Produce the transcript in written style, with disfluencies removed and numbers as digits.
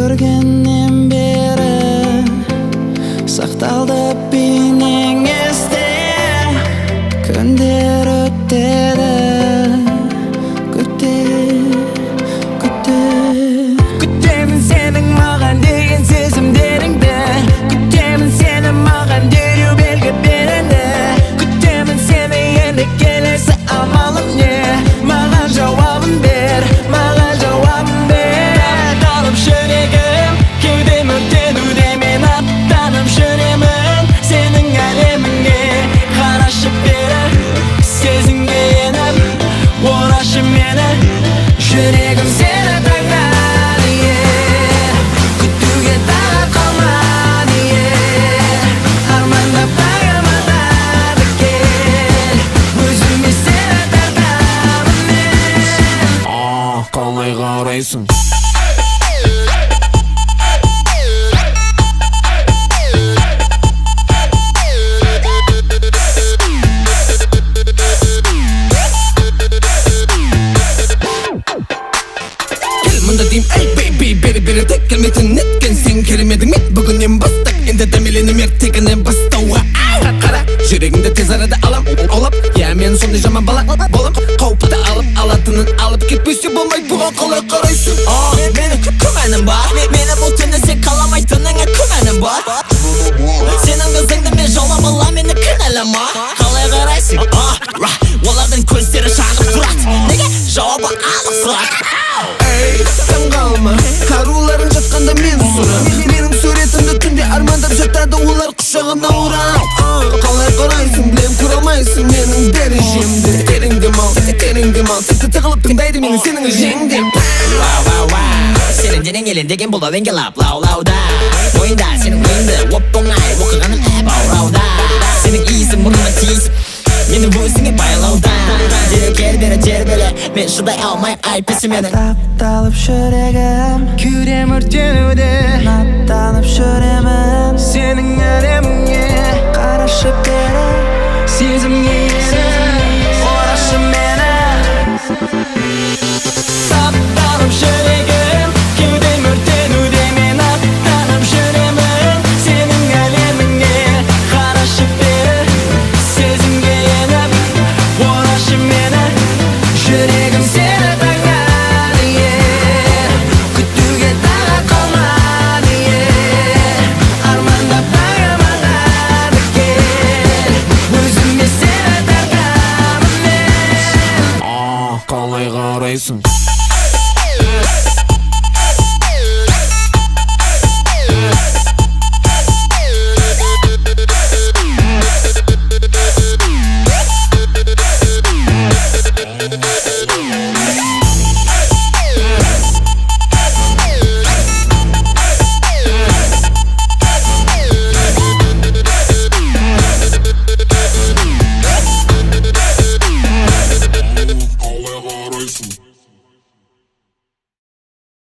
көргеннен бері сақталды бейнең есте. Күндер өтеді, күтемін сенің маған деген сезімдеріңді. Күтемін сені маған дереу белгі береді. Күтемін сені енді келесі амалым не? Маған жауабын бер, маған жауабын бер. Аттанып жүрегім, кеудем өртенуде, мен аттанып жүремін сенің әлеміңе. Қарашы бері, сезімге еніп, орашы мені. Жүрегім сені таңдады, күтуге тағы қалмады, армандап тағамадады кел, өзіме сені тартамын мен. Қалай қарайсың? Мұнда дейм, эй, бейби, бері тек келмейтін неткен сен керемедің мен. Бүгіннен бастап енді дәмеленім ертегінен бастауға. Қара, жүрегіңді тез арада алам, аулап. Я, мен сондай жаман бала болам. Қауіпті алып, алатынын алып кетпесе болмайды. Бұған қалай қарайсың? Менің күмәнім бар, мені бұл түні сен қаламайтыныңа күмәнім бар. Сенің қызыңды мен жаулап алам, мені кінәлама. Қалай қарайсың? Олардың көздері шағып тұрады, неге? Жауабы анық сұрақ. Эй, таң қалма, қаруларың жатқанда мен сұра. Менің суретімді түнде армандап жатады, олар құшағымда ұрам. Қалай қарайсың, білем көре алмайсың менің дәрежемді. Тереңдем ал, тіпті тығылып тыңдайды менің сенің жеңдеп. Сенің денең елендеген бұл әуенге лаулауда. Ойында сенің ойыңды оп-оңай оқығаным баурауда. Сенің иісің мұрныма тиісіп, мені өзіңе байлауда. Дереу кел бері тербеле, мен шыдай алмай айыптысы менің. Тапталып жүрегім, кеудем өртенуде, аттанып жүремін сенің әлеміңе. Қарашы бері, сезімге еніп, орашы мені. Тапталып жүрегім, кеудем өртенуде, мен аттанып жүремін сенің әлеміңе. Қарашы бері, сезімге еніп, орашы мені. Жүрегім сені таңдады, күтуге тағы қалмады, армандап тағамадады кел, өзіме сені тартамын мен. Қалай қарайсың?